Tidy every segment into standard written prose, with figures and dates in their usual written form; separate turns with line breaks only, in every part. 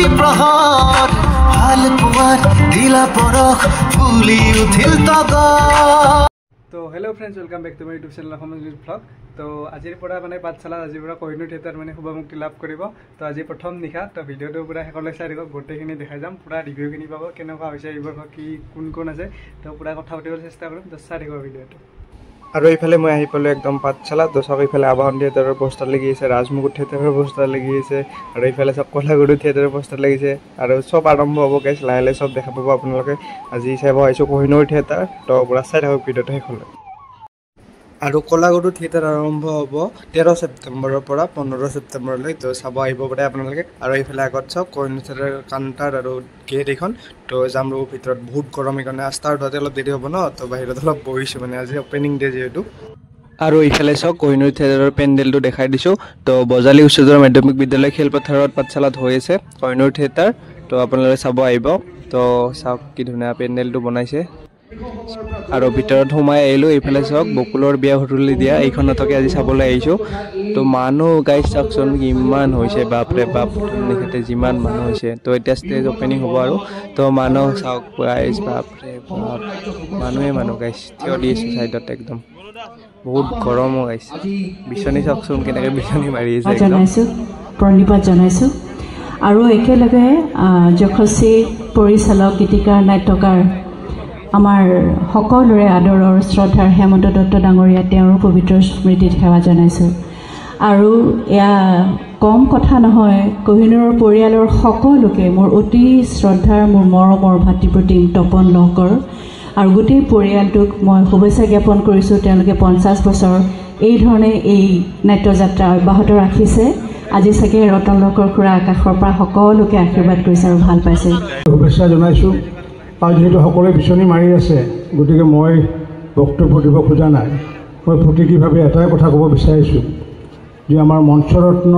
प्रति प्रहर हाल पुवार दिला परख फुली उठिल तगर।
तो hello friends, welcome back to my YouTube channel Ahmad blog. तो आजिर পৰা মানে পাঠশালা আজিৰ পৰা কোহিনুৰ থিয়েটাৰ মানে শুভমুক্তি লাভ কৰিব। তো আজি প্ৰথম নিশা, তো ভিডিঅ'টো পুৰা শেষলৈ চাই দিব, গোটেইখিনি দেখাই যাম, পুৰা ৰিভিউখিনি পাব, কেনেকুৱা হৈছে এইবোৰ কি কোন কোন আছে, তো পুৰা কথা পাতিবলৈ চেষ্টা কৰিম। তো চাই দিব ভিডিঅ'টো। আৰু এইফালে মই আহি পালোঁ একদম পাঠশালা। তো চব এইফালে আবাহন থিয়েটাৰৰ পোষ্টাৰ লাগি আছে, ৰাজমুকুট থিয়েটাৰৰ পোষ্টাৰ লাগি আছে, আৰু এইফালে চব কলাগুৰু থিয়েটাৰৰ পোষ্টাৰ লাগিছে, আৰু চব আৰম্ভ হ'ব গাইছ, লাহে লাহে চব দেখা পাব আপোনালোকে। আজি চাব আহিছোঁ কোহিনুৰ থিয়েটাৰ। তো পুৰা চাই থাকক ভিডিঅ'টো শেষলৈ। আৰু কলাগুৰু থিয়েটাৰ আৰম্ভ হ'ব 13 ছেপ্টেম্বৰৰ পৰা 15 ছেপ্টেম্বৰলৈ। তো চাব আহিব পাৰে আপোনালোকে। আৰু এইফালে আগত চাওক কোহিনুৰ থিয়েটাৰ কাউণ্টাৰ আৰু গেট এইখন। তো যাম ৰ'ব ভিতৰত, বহুত গৰম সেইকাৰণে ষ্টাৰ্ট হোৱাতে অলপ দেৰি হ'ব ন। তো বাহিৰত অলপ বহিছোঁ, মানে আজি অপেনিং ডে যিহেতু। আৰু এইফালে চাওক কোহিনুৰ থিয়েটাৰৰ পেণ্ডেলটো দেখাই দিছোঁ। তো বজালী উচ্চতৰ মাধ্যমিক বিদ্যালয় খেলপথাৰত পাঠশালাত হৈ আছে কোহিনুৰ থিয়েটাৰ। তো আপোনালোকে চাব আহিব। তো চাওক কি ধুনীয়া পেণ্ডেলটো বনাইছে। আৰু ভিতৰত সোমাই আহিলোঁ। এইফালে চাওক বকুলৰ বিয়া সুতুলি দিয়া এইখন নাটকে আজি চাবলৈ আহিছোঁ। তো মানুহ গাইজ চাওকচোন কিমান হৈছে, বাপৰে বাপ, নিশাতে যিমান মানুহ হৈছে। তো এতিয়া ষ্টেজ অপেনিং হ'ব আৰু। তো মানুহ চাওক গাইজ, বাপৰে বাপ, মানুহ গাইজ থিয় দি আছোঁ চাইডত, একদম বহুত গৰমো গাইজ। বিচনী চাওকচোন কেনেকৈ বিচনী মাৰি আছে,
জনাইছোঁ, প্ৰণিপাত জনাইছোঁ। আৰু একেলগে যশস্বী পৰিচালক, গীতিকাৰ, নাট্যকাৰ আমাৰ সকলোৰে আদৰৰ শ্ৰদ্ধাৰ হেমন্ত দত্ত ডাঙৰীয়া, তেওঁৰ পবিত্ৰ স্মৃতিত সেৱা জনাইছোঁ। আৰু এয়া কম কথা নহয়, কোহিনুৰৰ পৰিয়ালৰ সকলোকে মোৰ অতি শ্ৰদ্ধাৰ, মোৰ মৰমৰ ভাতৃপ্ৰতিম তপন লহকৰ আৰু গোটেই পৰিয়ালটোক মই শুভেচ্ছা জ্ঞাপন কৰিছোঁ। তেওঁলোকে 50 বছৰ এই ধৰণে এই নাট্যযাত্ৰা অব্যাহত ৰাখিছে। আজি চাগে ৰতন লহকৰ খুৰা আকাশৰ পৰা সকলোকে আশীৰ্বাদ কৰিছে আৰু ভাল পাইছে,
শুভেচ্ছা জনাইছোঁ। আৰু যিহেতু সকলোৱে বিচনী মাৰি আছে, গতিকে মই বক্তব্য দিব খোজা নাই। মই প্ৰতীকীভাৱে এটাই কথা ক'ব বিচাৰিছোঁ যে আমাৰ মঞ্চৰত্ন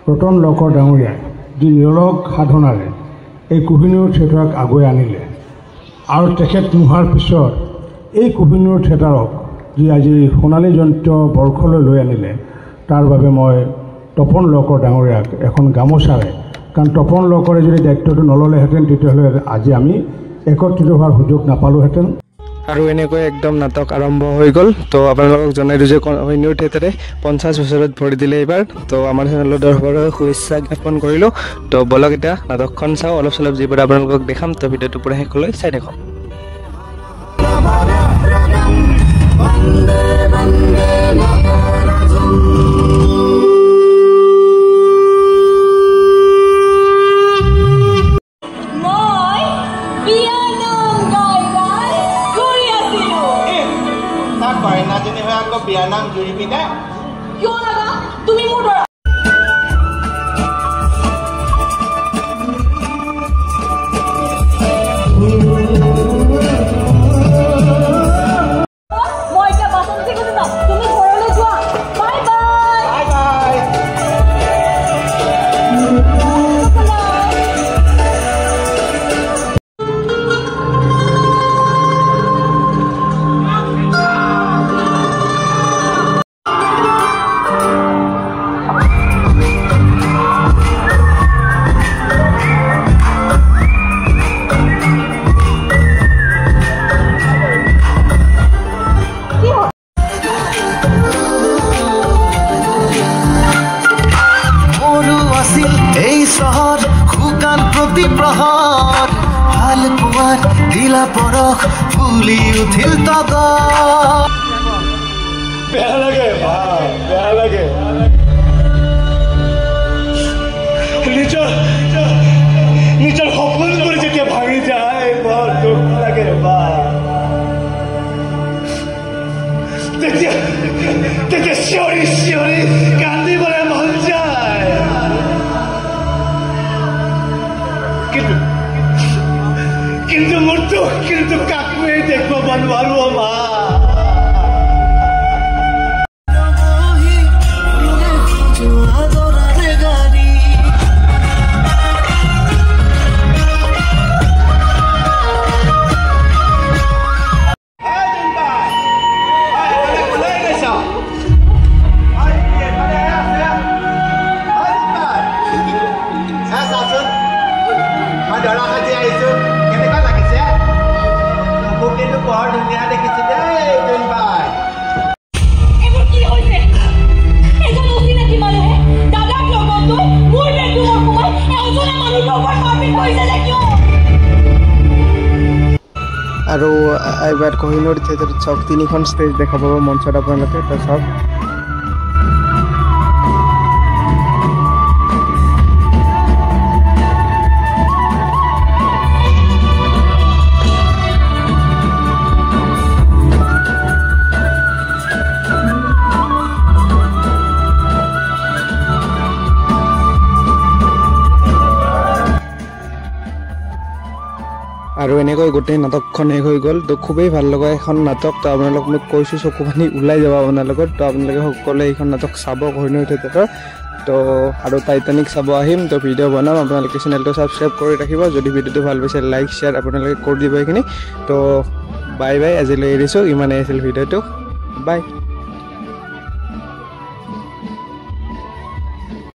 ৰতন লহকৰ ডাঙৰীয়াই যি নিৰলস সাধনাৰে এই কোহিনুৰ থিয়েটাৰক আগুৱাই আনিলে, আৰু তেখেত নোহোৱাৰ পিছত এই কোহিনুৰ থিয়েটাৰক যি আজি সোণালী জয়ন্ত বৰ্ষলৈ লৈ আনিলে, তাৰ বাবে মই তপন লহকৰ ডাঙৰীয়াক এখন গামোচাৰে, কাৰণ তপন লহকৰে যদি দায়িত্বটো নল'লেহেঁতেন তেতিয়াহ'লে আজি আমি একত্ৰিত হোৱাৰ সুযোগ নাপালোহেঁতেন।
আৰু এনেকৈ একদম নাটক আৰম্ভ হৈ গ'ল। তো আপোনালোকক জনাই দিওঁ যে কোহিনুৰ থিয়েটাৰে 50 বছৰত ভৰি দিলে এইবাৰ। তো আমাৰ চেনেলৰ দৰ্শকৰ শুভেচ্ছা জ্ঞাপন কৰিলোঁ। তো বলক এতিয়া নাটকখন চাওঁ, অলপ চলপ যিবোৰ আপোনালোকক দেখাম। তো ভিডিঅ'টো পুৰা শেষলৈ চাই থাকক।
বিয়াৰ নাম জুৰিবিনা
কিয় লাগা তুমি মোৰ দৰা মই এতিয়া বাচন ঠিক আছে, তুমি ঘৰলৈ যোৱা। Bye bye bye bye.
प्रहर हाल पुवार दिला परख फुली उठिल तगर।
বেয়া লাগে, বেয়া লাগে। নিজৰ সপোনবোৰ যেতিয়া ভাঙি যায় বৰ দুখ লাগে বা। তেতিয়া চিঞৰি চিঞৰি কান্দিবলৈ মন যায়। কিন্তু মোৰ দুখ কিন্তু কাকোৱে দেখুৱাব নোৱাৰো মা।
এবাৰ কোহিনুৰ থিয়েটাৰত চাওক 3খন ষ্টেজ দেখা পাব মঞ্চত আপোনালোকে তো চাওক আৰু এনেকৈ গোটেই নাটকখন শেষ হৈ গ'ল তো খুবেই ভাল লগা এখন নাটক তো আপোনালোক মই কৈছোঁ চকু পানী ওলাই যাব আপোনালোকৰ তো আপোনালোকে সকলোৱে এইখন নাটক চাব কোহিনুৰ থিয়েটাৰৰ তো আৰু টাইটানিক চাব আহিম তো ভিডিঅ' বনাম আপোনালোকে চেনেলটো ছাবস্ক্ৰাইব কৰি ৰাখিব যদি ভিডিঅ'টো ভাল পাইছে লাইক শ্বেয়াৰ আপোনালোকে কৰি দিব এইখিনি তো বাই বাই আজিলৈ এৰিছোঁ ইমানেই আছিল ভিডিঅ'টো বাই